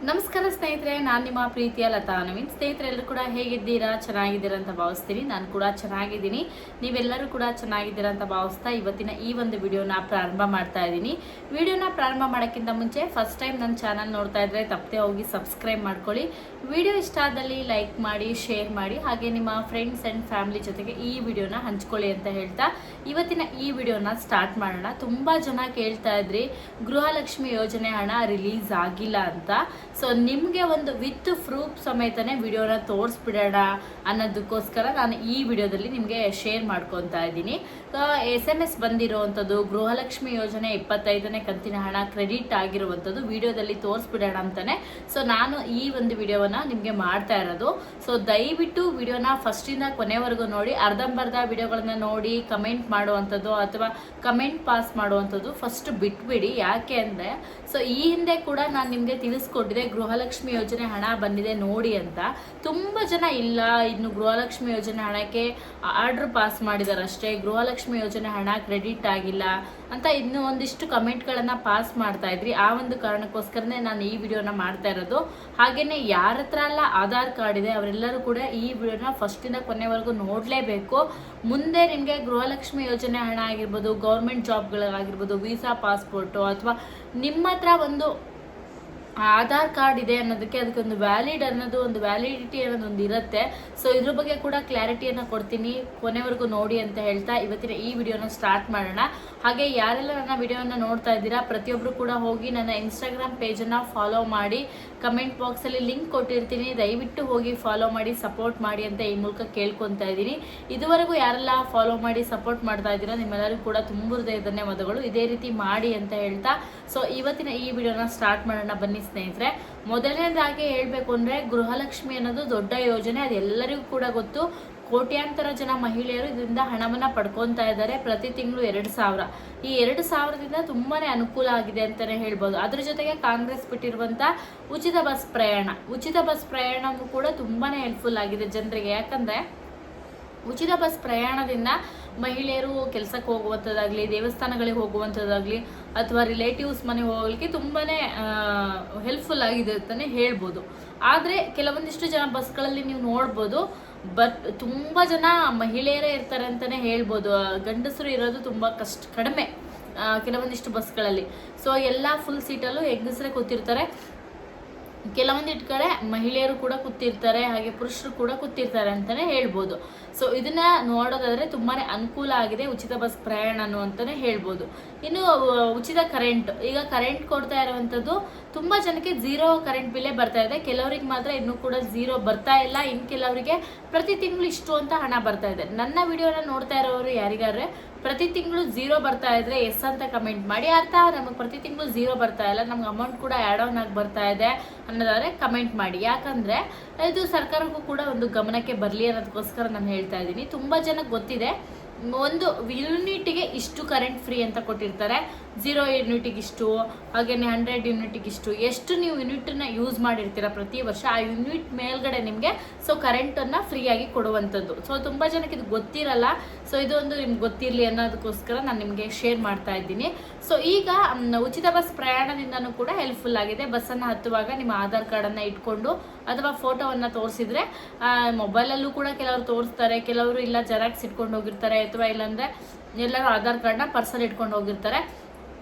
ನಮಸ್ಕಾರ ಸ್ನೇಹಿತರೆ, ನಾನು ನಿಮ್ಮ ಪ್ರೀತಿಯ ಲತಾ ನವೀನ್. ಸ್ನೇಹಿತರೆಲ್ಲರೂ ಕೂಡ ಹೇಗಿದ್ದೀರಾ? ಚೆನ್ನಾಗಿದ್ದೀರಾ ಅಂತ ಭಾವಿಸ್ತೀನಿ. ನಾನು ಕೂಡ ಚೆನ್ನಾಗಿದ್ದೀನಿ. ನೀವೆಲ್ಲರೂ ಕೂಡ ಚೆನ್ನಾಗಿದ್ದೀರಾ ಅಂತ ಭಾವಿಸ್ತಾ ಇವತ್ತಿನ ಈ ಒಂದು ವಿಡಿಯೋನ ಪ್ರಾರಂಭ ಮಾಡ್ತಾ ಇದ್ದೀನಿ. ವಿಡಿಯೋನ ಪ್ರಾರಂಭ ಮಾಡೋಕ್ಕಿಂತ ಮುಂಚೆ ಫಸ್ಟ್ ಟೈಮ್ ನನ್ನ ಚಾನಲ್ ನೋಡ್ತಾ ಇದ್ರೆ ತಪ್ಪದೆ ಹೋಗಿ ಸಬ್ಸ್ಕ್ರೈಬ್ ಮಾಡ್ಕೊಳ್ಳಿ. ವಿಡಿಯೋ ಇಷ್ಟ ಆದಲ್ಲಿ ಲೈಕ್ ಮಾಡಿ, ಶೇರ್ ಮಾಡಿ, ಹಾಗೆ ನಿಮ್ಮ ಫ್ರೆಂಡ್ಸ್ ಆ್ಯಂಡ್ ಫ್ಯಾಮಿಲಿ ಜೊತೆಗೆ ಈ ವಿಡಿಯೋನ ಹಂಚ್ಕೊಳ್ಳಿ ಅಂತ ಹೇಳ್ತಾ ಇವತ್ತಿನ ಈ ವಿಡಿಯೋನ ಸ್ಟಾರ್ಟ್ ಮಾಡೋಣ. ತುಂಬ ಜನ ಕೇಳ್ತಾ ಇದ್ರಿ ಗೃಹಲಕ್ಷ್ಮಿ ಯೋಜನೆ ಹಣ ರಿಲೀಸ್ ಆಗಿಲ್ಲ ಅಂತ. ಸೊ ನಿಮಗೆ ಒಂದು ವಿತ್ ಪ್ರೂಫ್ ಸಮೇತನೇ ವಿಡಿಯೋನ ತೋರಿಸ್ಬಿಡೋಣ ಅನ್ನೋದಕ್ಕೋಸ್ಕರ ನಾನು ಈ ವಿಡಿಯೋದಲ್ಲಿ ನಿಮಗೆ ಶೇರ್ ಮಾಡ್ಕೊತಾ ಇದ್ದೀನಿ. SMS ಬಂದಿರುವಂಥದ್ದು ಗೃಹಲಕ್ಷ್ಮಿ ಯೋಜನೆ 25ನೇ ಕಂತಿನ ಹಣ ಕ್ರೆಡಿಟ್ ಆಗಿರುವಂಥದ್ದು ವಿಡಿಯೋದಲ್ಲಿ ತೋರಿಸ್ಬಿಡೋಣ ಅಂತಾನೆ ಸೊ ನಾನು ಈ ಒಂದು ವಿಡಿಯೋವನ್ನ ನಿಮಗೆ ಮಾಡ್ತಾ ಇರೋದು. ಸೊ ದಯವಿಟ್ಟು ವಿಡಿಯೋನ ಫಸ್ಟಿಂದ ಕೊನೆವರೆಗೂ ನೋಡಿ. ಅರ್ಧಂಬರ್ಧ ವಿಡಿಯೋಗಳನ್ನ ನೋಡಿ ಕಮೆಂಟ್ ಮಾಡುವಂಥದ್ದು ಅಥವಾ ಕಮೆಂಟ್ ಪಾಸ್ ಮಾಡುವಂಥದ್ದು ಫಸ್ಟ್ ಬಿಟ್ಬಿಡಿ. ಯಾಕೆ ಅಂದರೆ ಸೊ ಈ ಹಿಂದೆ ಕೂಡ ನಾನು ನಿಮಗೆ ತಿಳಿಸ್ಕೊಟ್ಟಿದ್ದೆ ಗೃಹಲಕ್ಷ್ಮಿ ಯೋಜನೆ ಹಣ ಬಂದಿದೆ ನೋಡಿ ಅಂತ. ತುಂಬ ಜನ ಇಲ್ಲ, ಇನ್ನು ಗೃಹಲಕ್ಷ್ಮಿ ಯೋಜನೆ ಹಣಕ್ಕೆ ಆರ್ಡರ್ ಪಾಸ್ ಮಾಡಿದಾರೆ ಅಷ್ಟೇ, ಗೃಹಲಕ್ಷ್ಮಿ ಯೋಜನೆ ಹಣ ಕ್ರೆಡಿಟ್ ಆಗಿಲ್ಲ ಅಂತ ಇನ್ನೂ ಒಂದಿಷ್ಟು ಕಮೆಂಟ್ಗಳನ್ನು ಪಾಸ್ ಮಾಡ್ತಾ ಇದ್ರಿ. ಆ ಒಂದು ಕಾರಣಕ್ಕೋಸ್ಕರನೇ ನಾನು ಈ ವಿಡಿಯೋನ ಮಾಡ್ತಾ ಇರೋದು. ಹಾಗೆಯೇ ಯಾರ ಹತ್ರ ಎಲ್ಲ ಆಧಾರ್ ಕಾರ್ಡ್ ಇದೆ ಅವರೆಲ್ಲರೂ ಕೂಡ ಈ ವಿಡಿಯೋನ ಫಸ್ಟಿಂದ ಕೊನೆವರೆಗೂ ನೋಡಲೇಬೇಕು. ಮುಂದೆ ನಿಮಗೆ ಗೃಹಲಕ್ಷ್ಮಿ ಯೋಜನೆ ಹಣ ಆಗಿರ್ಬೋದು, ಗೌರ್ಮೆಂಟ್ ಜಾಬ್ಗಳಾಗಿರ್ಬೋದು, ವೀಸಾ ಪಾಸ್ಪೋರ್ಟು ಅಥವಾ ನಿಮ್ಮ ಹತ್ರ ಒಂದು ಆಧಾರ್ ಕಾರ್ಡ್ ಇದೆ ಅನ್ನೋದಕ್ಕೆ ಅದಕ್ಕೊಂದು ವ್ಯಾಲಿಡಿಟಿ ಅನ್ನೋದೊಂದು ಇರುತ್ತೆ. ಸೊ ಇದ್ರ ಬಗ್ಗೆ ಕೂಡ ಕ್ಲಾರಿಟಿಯನ್ನು ಕೊಡ್ತೀನಿ, ಕೊನೆವರೆಗೂ ನೋಡಿ ಅಂತ ಹೇಳ್ತಾ ಇವತ್ತಿನ ಈ ವಿಡಿಯೋನ ಸ್ಟಾರ್ಟ್ ಮಾಡೋಣ. ಹಾಗೆ ಯಾರೆಲ್ಲ ನನ್ನ ವಿಡಿಯೋನ ನೋಡ್ತಾ ಇದ್ದೀರಾ ಪ್ರತಿಯೊಬ್ಬರು ಕೂಡ ಹೋಗಿ ನನ್ನ ಇನ್ಸ್ಟಾಗ್ರಾಮ್ ಪೇಜನ್ನು ಫಾಲೋ ಮಾಡಿ. ಕಮೆಂಟ್ ಬಾಕ್ಸಲ್ಲಿ ಲಿಂಕ್ ಕೊಟ್ಟಿರ್ತೀನಿ, ದಯವಿಟ್ಟು ಹೋಗಿ ಫಾಲೋ ಮಾಡಿ, ಸಪೋರ್ಟ್ ಮಾಡಿ ಅಂತ ಈ ಮೂಲಕ ಕೇಳ್ಕೊತಾ ಇದ್ದೀನಿ. ಇದುವರೆಗೂ ಯಾರೆಲ್ಲ ಫಾಲೋ ಮಾಡಿ ಸಪೋರ್ಟ್ ಮಾಡ್ತಾ ಇದ್ದೀರಾ ನಿಮ್ಮೆಲ್ಲರಿಗೂ ಕೂಡ ತುಂಬ ಹೃದಯ ಧನ್ಯವಾದಗಳು. ಇದೇ ರೀತಿ ಮಾಡಿ ಅಂತ ಹೇಳ್ತಾ ಸೊ ಇವತ್ತಿನ ಈ ವಿಡಿಯೋನ ಸ್ಟಾರ್ಟ್ ಮಾಡೋಣ ಬನ್ನಿ ಸ್ನೇಹಿತರೆ. ಮೊದಲನೇದಾಗಿ ಹೇಳಬೇಕು ಅಂದರೆ ಗೃಹಲಕ್ಷ್ಮಿ ಅನ್ನೋದು ದೊಡ್ಡ ಯೋಜನೆ, ಅದು ಎಲ್ಲರಿಗೂ ಕೂಡ ಗೊತ್ತು. ಕೋಟ್ಯಾಂತರ ಜನ ಮಹಿಳೆಯರು ಇದರಿಂದ ಹಣವನ್ನು ಪಡ್ಕೊತಾ ಇದ್ದಾರೆ. ಪ್ರತಿ ತಿಂಗಳು 2,000. ಈ 2,000ದಿಂದ ತುಂಬಾ ಅನುಕೂಲ ಆಗಿದೆ ಅಂತಲೇ ಹೇಳ್ಬೋದು. ಅದ್ರ ಜೊತೆಗೆ ಕಾಂಗ್ರೆಸ್ ಬಿಟ್ಟಿರುವಂಥ ಉಚಿತ ಬಸ್ ಪ್ರಯಾಣವೂ ಕೂಡ ತುಂಬಾ ಹೆಲ್ಪ್ಫುಲ್ ಆಗಿದೆ ಜನರಿಗೆ. ಯಾಕಂದರೆ ಉಚಿತ ಬಸ್ ಪ್ರಯಾಣದಿಂದ ಮಹಿಳೆಯರು ಕೆಲಸಕ್ಕೆ ಹೋಗುವಂಥದ್ದಾಗಲಿ, ದೇವಸ್ಥಾನಗಳಿಗೆ ಹೋಗುವಂಥದ್ದಾಗಲಿ ಅಥವಾ ರಿಲೇಟಿವ್ಸ್ ಮನೆಗೆ ಹೋಗಲಿಕ್ಕೆ ತುಂಬಾ ಹೆಲ್ಪ್ಫುಲ್ ಆಗಿದೆ ಅಂತಲೇ ಹೇಳ್ಬೋದು. ಆದರೆ ಕೆಲವೊಂದಿಷ್ಟು ಜನ ಬಸ್ಗಳಲ್ಲಿ ನೀವು ನೋಡ್ಬೋದು, ತುಂಬ ಜನ ಮಹಿಳೆಯರೇ ಇರ್ತಾರೆ ಅಂತಲೇ ಹೇಳ್ಬೋದು. ಗಂಡಸರು ಇರೋದು ತುಂಬ ಕಡಿಮೆ ಕೆಲವೊಂದಿಷ್ಟು ಬಸ್ಗಳಲ್ಲಿ. ಸೊ ಎಲ್ಲ ಫುಲ್ ಸೀಟಲ್ಲೂ ಹೆಂಗಸರೇ ಕೂತಿರ್ತಾರೆ, ಕೆಲವೊಂದಿಟ್ಟು ಕಡೆ ಮಹಿಳೆಯರು ಕೂಡ ಕೂತಿರ್ತಾರೆ, ಹಾಗೆ ಪುರುಷರು ಕೂಡ ಕೂತಿರ್ತಾರೆ ಅಂತಲೇ ಹೇಳ್ಬೋದು. ಸೊ ಇದನ್ನ ನೋಡೋದಾದರೆ ತುಂಬಾ ಅನುಕೂಲ ಆಗಿದೆ ಉಚಿತ ಬಸ್ ಪ್ರಯಾಣನು ಅಂತಲೇ ಹೇಳ್ಬೋದು. ಇನ್ನು ಉಚಿತ ಕರೆಂಟ್, ಈಗ ಕರೆಂಟ್ ಕೊಡ್ತಾ ಇರುವಂಥದ್ದು ತುಂಬ ಜನಕ್ಕೆ 0 ಕರೆಂಟ್ ಬಿಲ್ಲೇ ಬರ್ತಾ ಇದೆ. ಕೆಲವರಿಗೆ ಮಾತ್ರ ಇನ್ನೂ ಕೂಡ 0 ಬರ್ತಾ ಇಲ್ಲ, ಇನ್ನು ಕೆಲವರಿಗೆ ಪ್ರತಿ ತಿಂಗಳು ಇಷ್ಟು ಅಂತ ಹಣ ಬರ್ತಾ ಇದೆ. ನನ್ನ ವಿಡಿಯೋನ ನೋಡ್ತಾ ಇರೋರು ಯಾರಿಗಾದ್ರೆ ಪ್ರತಿ ತಿಂಗಳು 0 ಬರ್ತಾ ಇದ್ರೆ ಎಸ್ ಅಂತ ಕಮೆಂಟ್ ಮಾಡಿ. ಅರ್ಥ ನಮಗೆ ಪ್ರತಿ ತಿಂಗಳು 0 ಬರ್ತಾ ಇಲ್ಲ, ನಮ್ಗೆ ಅಮೌಂಟ್ ಕೂಡ ಆ್ಯಡ್ ಆನ್ ಆಗಿ ಬರ್ತಾ ಇದೆ ಅನ್ನೋದಾದ್ರೆ ಕಮೆಂಟ್ ಮಾಡಿ. ಯಾಕಂದರೆ ಇದು ಸರ್ಕಾರಕ್ಕೂ ಕೂಡ ಒಂದು ಗಮನಕ್ಕೆ ಬರಲಿ ಅನ್ನೋದಕ್ಕೋಸ್ಕರ ನಾನು ಹೇಳ್ತಾ ಇದ್ದೀನಿ. ತುಂಬ ಜನಕ್ಕೆ ಗೊತ್ತಿದೆ, ಒಂದು ಯೂನಿಟಿಗೆ ಇಷ್ಟು ಕರೆಂಟ್ ಫ್ರೀ ಅಂತ ಕೊಟ್ಟಿರ್ತಾರೆ, 0 ಯೂನಿಟಿಗೆ ಇಷ್ಟು, ಹಾಗೆಯೇ 100 ಯೂನಿಟಿಗೆ ಇಷ್ಟು. ಎಷ್ಟು ನೀವು ಯೂನಿಟನ್ನ ಯೂಸ್ ಮಾಡಿರ್ತೀರ ಪ್ರತಿ ವರ್ಷ ಆ ಯೂನಿಟ್ ಮೇಲ್ಗಡೆ ನಿಮಗೆ ಸೊ ಕರೆಂಟನ್ನು ಫ್ರೀಯಾಗಿ ಕೊಡುವಂಥದ್ದು. ಸೊ ತುಂಬ ಜನಕ್ಕೆ ಇದು ಗೊತ್ತಿರಲ್ಲ. ಸೊ ಇದೊಂದು ನಿಮ್ಗೆ ಗೊತ್ತಿರಲಿ ಅನ್ನೋದಕ್ಕೋಸ್ಕರ ನಾನು ನಿಮಗೆ ಶೇರ್ ಮಾಡ್ತಾ ಇದ್ದೀನಿ. ಸೊ ಈಗ ಉಚಿತ ಬಸ್ ಪ್ರಯಾಣದಿಂದನೂ ಕೂಡ ಹೆಲ್ಪ್ಫುಲ್ ಆಗಿದೆ. ಬಸ್ಸನ್ನು ಹತ್ತುವಾಗ ನಿಮ್ಮ ಆಧಾರ್ ಕಾರ್ಡನ್ನು ಇಟ್ಕೊಂಡು ಅಥವಾ ಫೋಟೋವನ್ನು ತೋರಿಸಿದ್ರೆ, ಮೊಬೈಲಲ್ಲೂ ಕೂಡ ಕೆಲವರು ತೋರಿಸ್ತಾರೆ, ಕೆಲವರು ಇಲ್ಲ ಜೆರಾಕ್ಸ್ ಇಟ್ಕೊಂಡು ಹೋಗಿರ್ತಾರೆ, ಅಥವಾ ಇಲ್ಲಾಂದರೆ ಎಲ್ಲರೂ ಆಧಾರ್ ಕಾರ್ಡ್ನ ಪರ್ಸಲ್ಲಿ ಇಟ್ಕೊಂಡು ಹೋಗಿರ್ತಾರೆ.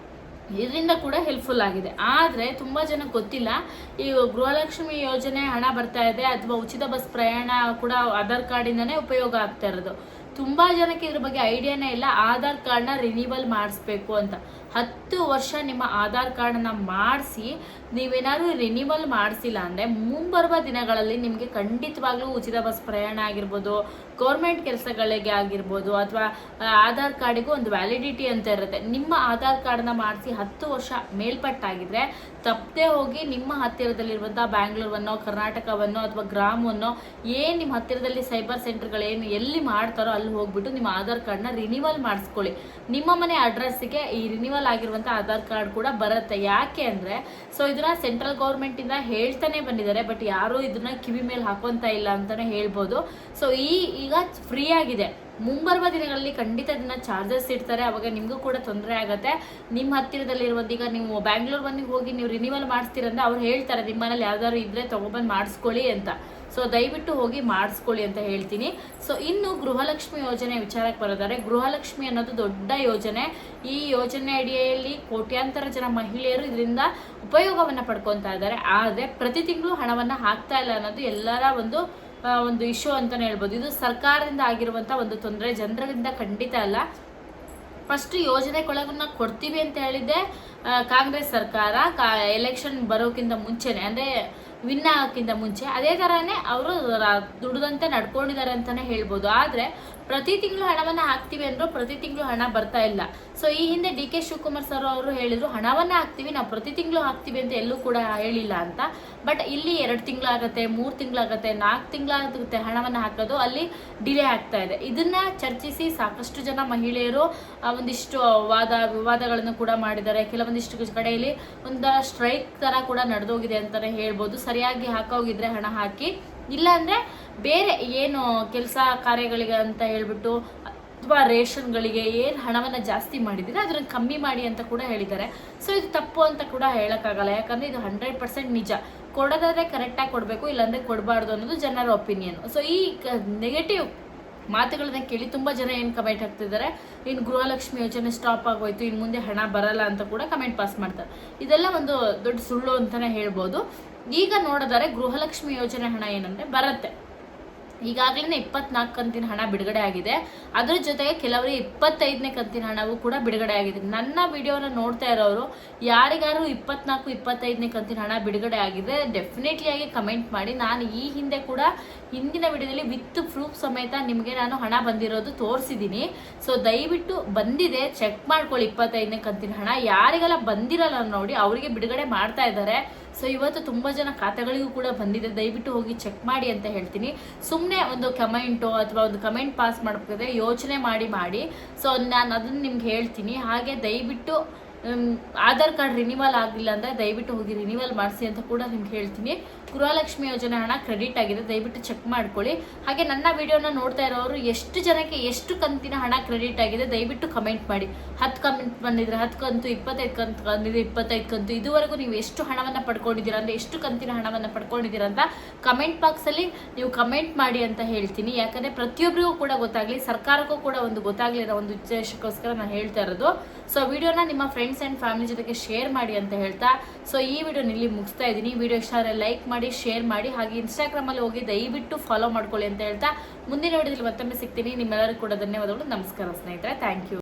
ಇದರಿಂದ ಕೂಡ ಹೆಲ್ಪ್ಫುಲ್ ಆಗಿದೆ. ಆದರೆ ತುಂಬ ಜನಕ್ಕೆ ಗೊತ್ತಿಲ್ಲ, ಈ ಗೃಹಲಕ್ಷ್ಮಿ ಯೋಜನೆ ಹಣ ಬರ್ತಾ ಇದೆ ಅಥವಾ ಉಚಿತ ಬಸ್ ಪ್ರಯಾಣ ಕೂಡ ಆಧಾರ್ ಕಾರ್ಡಿಂದನೇ ಉಪಯೋಗ ಆಗ್ತಾ ಇರೋದು. ತುಂಬ ಜನಕ್ಕೆ ಇದ್ರ ಬಗ್ಗೆ ಐಡಿಯಾನೇ ಇಲ್ಲ. ಆಧಾರ್ ಕಾರ್ಡ್ನ ರಿನಿವಲ್ ಮಾಡಿಸ್ಬೇಕು ಅಂತ 10 ವರ್ಷ ನಿಮ್ಮ ಆಧಾರ್ ಕಾರ್ಡನ್ನು ಮಾಡಿಸಿ ನೀವೇನಾದರೂ ರಿನಿವಲ್ ಮಾಡಿಸಿಲ್ಲ ಅಂದರೆ ಮುಂಬರುವ ದಿನಗಳಲ್ಲಿ ನಿಮಗೆ ಖಂಡಿತವಾಗ್ಲೂ ಉಚಿತ ಬಸ್ ಪ್ರಯಾಣ ಆಗಿರ್ಬೋದು, ಗೌರ್ಮೆಂಟ್ ಕೆಲಸಗಳಿಗೆ ಆಗಿರ್ಬೋದು, ಅಥವಾ ಆಧಾರ್ ಕಾರ್ಡಿಗೂ ಒಂದು ವ್ಯಾಲಿಡಿಟಿ ಅಂತ ಇರುತ್ತೆ. ನಿಮ್ಮ ಆಧಾರ್ ಕಾರ್ಡನ್ನ ಮಾಡಿಸಿ 10 ವರ್ಷ ಮೇಲ್ಪಟ್ಟಾಗಿದ್ರೆ ತಪ್ಪದೆ ಹೋಗಿ ನಿಮ್ಮ ಹತ್ತಿರದಲ್ಲಿರುವಂಥ ಬ್ಯಾಂಗ್ಳೂರನ್ನು, ಕರ್ನಾಟಕವನ್ನು ಅಥವಾ ಗ್ರಾಮವನ್ನು ಏನು ನಿಮ್ಮ ಹತ್ತಿರದಲ್ಲಿ ಸೈಬರ್ ಸೆಂಟರ್ಗಳೇನು ಎಲ್ಲಿ ಮಾಡ್ತಾರೋ ಅಲ್ಲಿ ಹೋಗ್ಬಿಟ್ಟು ನಿಮ್ಮ ಆಧಾರ್ ಕಾರ್ಡ್ನ ರಿನಿವಲ್ ಮಾಡಿಸ್ಕೊಳ್ಳಿ. ನಿಮ್ಮ ಮನೆ ಅಡ್ರೆಸ್ಸಿಗೆ ಈ ರಿನಿವಲ್ ಆಗಿರುವಂಥ ಆಧಾರ್ ಕಾರ್ಡ್ ಕೂಡ ಬರುತ್ತೆ. ಯಾಕೆ ಅಂದರೆ ಸೊ ಇದನ್ನ ಸೆಂಟ್ರಲ್ ಗೌರ್ಮೆಂಟಿಂದ ಹೇಳ್ತಾನೆ ಬಂದಿದ್ದಾರೆ, ಬಟ್ ಯಾರೂ ಇದನ್ನ ಕಿವಿ ಮೇಲೆ ಹಾಕೋಂತ ಇಲ್ಲ ಅಂತಲೇ ಹೇಳ್ಬೋದು. ಸೊ ಈಗ ಫ್ರೀ ಆಗಿದೆ ಮುಂಬರುವ ದಿನಗಳಲ್ಲಿ ಖಂಡಿತ ಅದನ್ನ ಚಾರ್ಜಸ್ ಇಡ್ತಾರೆ. ಅವಾಗ ನಿಮಗೂ ಕೂಡ ತೊಂದರೆ ಆಗುತ್ತೆ. ನಿಮ್ಮ ಹತ್ತಿರದಲ್ಲಿರುವಂಥ, ಈಗ ನೀವು ಬ್ಯಾಂಗ್ಳೂರ್ ಬಂದು ಹೋಗಿ ನೀವು ರಿನಿವಲ್ ಮಾಡಿಸ್ತೀರಂದ್ರೆ ಅವ್ರು ಹೇಳ್ತಾರೆ ನಿಮ್ಮ ಮನೇಲಿ ಯಾವ್ದಾದ್ರು ಇದ್ರೆ ತೊಗೊಬಂದು ಮಾಡಿಸ್ಕೊಳ್ಳಿ ಅಂತ. ಸೊ ದಯವಿಟ್ಟು ಹೋಗಿ ಮಾಡಿಸ್ಕೊಳ್ಳಿ ಅಂತ ಹೇಳ್ತೀನಿ. ಸೊ ಇನ್ನು ಗೃಹಲಕ್ಷ್ಮಿ ಯೋಜನೆ ವಿಚಾರಕ್ಕೆ ಬರೋದಾದ್ರೆ, ಗೃಹಲಕ್ಷ್ಮಿ ಅನ್ನೋದು ದೊಡ್ಡ ಯೋಜನೆ. ಈ ಯೋಜನೆ ಅಡಿಯಲ್ಲಿ ಕೋಟ್ಯಾಂತರ ಜನ ಮಹಿಳೆಯರು ಇದರಿಂದ ಉಪಯೋಗವನ್ನು ಪಡ್ಕೊತಾ ಇದ್ದಾರೆ. ಆದರೆ ಪ್ರತಿ ತಿಂಗಳು ಹಣವನ್ನು ಹಾಕ್ತಾ ಇಲ್ಲ ಅನ್ನೋದು ಎಲ್ಲರ ಒಂದು ಇಶ್ಯೂ ಅಂತಲೇ ಹೇಳ್ಬೋದು. ಇದು ಸರ್ಕಾರದಿಂದ ಆಗಿರುವಂಥ ಒಂದು ತೊಂದರೆ, ಜನರಿಂದ ಖಂಡಿತ ಅಲ್ಲ. ಫಸ್ಟ್ ಯೋಜನೆಗಳನ್ನ ಕೊಡ್ತೀವಿ ಅಂತ ಹೇಳಿದ್ದೆ ಕಾಂಗ್ರೆಸ್ ಸರ್ಕಾರ ಎಲೆಕ್ಷನ್ ಬರೋಕ್ಕಿಂತ ಮುಂಚೆನೆ, ಅಂದರೆ ವಿನ್ ಆಗೋಕ್ಕಿಂತ ಮುಂಚೆ. ಅದೇ ಥರನೇ ಅವರು ದುಡ್ದಂತೆ ನಡ್ಕೊಂಡಿದ್ದಾರೆ ಅಂತಲೇ ಹೇಳ್ಬೋದು. ಆದರೆ ಪ್ರತಿ ತಿಂಗಳು ಹಣವನ್ನು ಹಾಕ್ತೀವಿ ಅಂದರೂ ಪ್ರತಿ ತಿಂಗಳು ಹಣ ಬರ್ತಾ ಇಲ್ಲ. ಸೊ ಈ ಹಿಂದೆ ಡಿ ಕೆ ಶಿವಕುಮಾರ್ ಸರ್ ಅವರು ಹೇಳಿದರು ಹಣವನ್ನು ಹಾಕ್ತೀವಿ, ನಾವು ಪ್ರತಿ ತಿಂಗಳು ಹಾಕ್ತೀವಿ ಅಂತ ಎಲ್ಲೂ ಕೂಡ ಹೇಳಿಲ್ಲ ಅಂತ. ಬಟ್ ಇಲ್ಲಿ 2 ತಿಂಗಳಾಗುತ್ತೆ, 3 ತಿಂಗಳಾಗುತ್ತೆ, 4 ತಿಂಗಳಾಗುತ್ತೆ ಹಣವನ್ನು ಹಾಕೋದು, ಅಲ್ಲಿ ಡಿಲೇ ಆಗ್ತಾ ಇದೆ. ಇದನ್ನ ಚರ್ಚಿಸಿ ಸಾಕಷ್ಟು ಜನ ಮಹಿಳೆಯರು ಒಂದಿಷ್ಟು ವಿವಾದಗಳನ್ನು ಕೂಡ ಮಾಡಿದ್ದಾರೆ. ಕೆಲವೊಂದಿಷ್ಟು ಕಡೆಯಲ್ಲಿ ಒಂದು ಸ್ಟ್ರೈಕ್ ಥರ ಕೂಡ ನಡೆದೋಗಿದೆ ಅಂತಲೇ ಹೇಳ್ಬೋದು. ಸರಿಯಾಗಿ ಹಾಕೋಗಿದ್ರೆ ಹಣ ಹಾಕಿ, ಇಲ್ಲಾಂದರೆ ಬೇರೆ ಏನು ಕೆಲಸ ಕಾರ್ಯಗಳಿಗೆ ಅಂತ ಹೇಳ್ಬಿಟ್ಟು ಅಥವಾ ರೇಷನ್ಗಳಿಗೆ ಏನು ಹಣವನ್ನು ಜಾಸ್ತಿ ಮಾಡಿದರೆ ಅದನ್ನು ಕಮ್ಮಿ ಮಾಡಿ ಅಂತ ಕೂಡ ಹೇಳಿದ್ದಾರೆ. ಸೊ ಇದು ತಪ್ಪು ಅಂತ ಕೂಡ ಹೇಳೋಕ್ಕಾಗಲ್ಲ, ಯಾಕಂದರೆ ಇದು 100% ನಿಜ. ಕೊಡೋದಾದರೆ ಕರೆಕ್ಟಾಗಿ ಕೊಡಬೇಕು, ಇಲ್ಲಾಂದರೆ ಕೊಡಬಾರ್ದು ಅನ್ನೋದು ಜನರ ಒಪಿನಿಯನ್. ಸೊ ಈ ನೆಗೆಟಿವ್ ಮಾತುಗಳನ್ನ ಕೇಳಿ ತುಂಬ ಜನ ಏನು ಕಮೆಂಟ್ ಹಾಕ್ತಿದ್ದಾರೆ, ಇನ್ನು ಗೃಹಲಕ್ಷ್ಮಿ ಯೋಜನೆ ಸ್ಟಾಪ್ ಆಗೋಯ್ತು, ಇನ್ನು ಮುಂದೆ ಹಣ ಬರಲ್ಲ ಅಂತ ಕೂಡ ಕಮೆಂಟ್ ಪಾಸ್ ಮಾಡ್ತಾರೆ. ಇದೆಲ್ಲ ಒಂದು ದೊಡ್ಡ ಸುಳ್ಳು ಅಂತಲೇ ಹೇಳ್ಬೋದು. ಈಗ ನೋಡಿದರೆ ಗೃಹಲಕ್ಷ್ಮಿ ಯೋಜನೆ ಹಣ ಏನಂದರೆ ಬರುತ್ತೆ. ಈಗಾಗಲೇ 24 ಕಂತಿನ ಹಣ ಬಿಡುಗಡೆ ಆಗಿದೆ. ಅದ್ರ ಜೊತೆಗೆ ಕೆಲವರಿಗೆ 25ನೇ ಕಂತಿನ ಹಣವೂ ಕೂಡ ಬಿಡುಗಡೆ ಆಗಿದೆ. ನನ್ನ ವಿಡಿಯೋನ ನೋಡ್ತಾ ಇರೋರು ಯಾರಿಗಾರು 24, 25ನೇ ಕಂತಿನ ಹಣ ಬಿಡುಗಡೆ ಆಗಿದೆ ಡೆಫಿನೆಟ್ಲಿ ಆಗಿ ಕಮೆಂಟ್ ಮಾಡಿ. ನಾನು ಈ ಹಿಂದೆ ಕೂಡ ಹಿಂದಿನ ವಿಡಿಯೋದಲ್ಲಿ ವಿತ್ ಪ್ರೂಫ್ ಸಮೇತ ನಿಮಗೆ ನಾನು ಹಣ ಬಂದಿರೋದು ತೋರಿಸಿದ್ದೀನಿ. ಸೊ ದಯವಿಟ್ಟು ಬಂದಿದೆ, ಚೆಕ್ ಮಾಡ್ಕೊಳ್ಳಿ 25ನೇ ಕಂತಿನ ಹಣ. ಯಾರಿಗೆಲ್ಲ ಬಂದಿರಲ್ಲ ನೋಡಿ ಅವರಿಗೆ ಬಿಡುಗಡೆ ಮಾಡ್ತಾ ಇದ್ದಾರೆ. ಸೊ ಇವತ್ತು ತುಂಬ ಜನ ಖಾತೆಗಳಿಗೂ ಕೂಡ ಬಂದಿದೆ, ದಯವಿಟ್ಟು ಹೋಗಿ ಚೆಕ್ ಮಾಡಿ ಅಂತ ಹೇಳ್ತೀನಿ. ಸುಮ್ಮನೆ ಒಂದು ಕಮೆಂಟು ಅಥವಾ ಒಂದು ಕಮೆಂಟ್ ಪಾಸ್ ಮಾಡಬೇಕಾದ್ರೆ ಯೋಚನೆ ಮಾಡಿ. ಸೊ ನಾನು ಅದನ್ನು ನಿಮ್ಗೆ ಹೇಳ್ತೀನಿ. ಹಾಗೆ ದಯವಿಟ್ಟು ಆಧಾರ್ ಕಾರ್ಡ್ ರಿನಿವಲ್ ಆಗಿಲ್ಲ ಅಂದರೆ ದಯವಿಟ್ಟು ಹೋಗಿ ರಿನಿವಲ್ ಮಾಡಿಸಿ ಅಂತ ಕೂಡ ನಿಮ್ಗೆ ಹೇಳ್ತೀನಿ. ಗೃಹಲಕ್ಷ್ಮಿ ಯೋಜನೆ ಹಣ ಕ್ರೆಡಿಟ್ ಆಗಿದೆ, ದಯವಿಟ್ಟು ಚೆಕ್ ಮಾಡ್ಕೊಳ್ಳಿ. ಹಾಗೆ ನನ್ನ ವಿಡಿಯೋನ ನೋಡ್ತಾ ಇರೋರು ಎಷ್ಟು ಜನಕ್ಕೆ ಎಷ್ಟು ಕಂತಿನ ಹಣ ಕ್ರೆಡಿಟ್ ಆಗಿದೆ ದಯವಿಟ್ಟು ಕಮೆಂಟ್ ಮಾಡಿ. 10 ಕಮೆಂಟ್ ಬಂದಿದ್ರೆ 10 ಕಂತು, 25 ಕಂತು ಬಂದಿದೆ 25 ಕಂತು, ಇದುವರೆಗೂ ನೀವು ಎಷ್ಟು ಹಣವನ್ನು ಪಡ್ಕೊಂಡಿದ್ದೀರಾ ಅಂದರೆ ಎಷ್ಟು ಕಂತಿನ ಹಣವನ್ನು ಪಡ್ಕೊಂಡಿದ್ದೀರಾ ಅಂತ ಕಮೆಂಟ್ ಬಾಕ್ಸಲ್ಲಿ ನೀವು ಕಮೆಂಟ್ ಮಾಡಿ ಅಂತ ಹೇಳ್ತೀನಿ. ಯಾಕಂದರೆ ಪ್ರತಿಯೊಬ್ಬರಿಗೂ ಕೂಡ ಗೊತ್ತಾಗಲಿ, ಸರ್ಕಾರಕ್ಕೂ ಕೂಡ ಒಂದು ಗೊತ್ತಾಗಲಿ ಅನ್ನೋ ಒಂದು ಉದ್ದೇಶಕ್ಕೋಸ್ಕರ ನಾನು ಹೇಳ್ತಾ ಇರೋದು. ಸೊ ವಿಡಿಯೋನ ನಿಮ್ಮ ಫ್ರೆಂಡ್ಸ್ ಆ್ಯಂಡ್ ಫ್ಯಾಮಿಲಿ ಜೊತೆಗೆ ಶೇರ್ ಮಾಡಿ ಅಂತ ಹೇಳ್ತಾ, ಸೊ ಈ ವಿಡಿಯೋನ ಇಲ್ಲಿ ಮುಗಿಸ್ತಾ ಇದ್ದೀನಿ. ವಿಡಿಯೋ ಇಷ್ಟ ಆದರೆ ಲೈಕ್ ಮಾಡಿ, ಶೇರ್ ಮಾಡಿ, ಹಾಗೆ ಇನ್ಸ್ಟಾಗ್ರಾಮಲ್ಲಿ ಹೋಗಿ ದಯವಿಟ್ಟು ಫಾಲೋ ಮಾಡ್ಕೊಳ್ಳಿ ಅಂತ ಹೇಳ್ತಾ ಮುಂದಿನ ವಿಡಿಯೋದಲ್ಲಿ ಮತ್ತೊಮ್ಮೆ ಸಿಗ್ತೀನಿ. ನಿಮ್ಮೆಲ್ಲರಿಗೂ ಕೂಡ ಧನ್ಯವಾದಗಳು. ನಮಸ್ಕಾರ ಸ್ನೇಹಿತರೆ, ಥ್ಯಾಂಕ್ ಯು.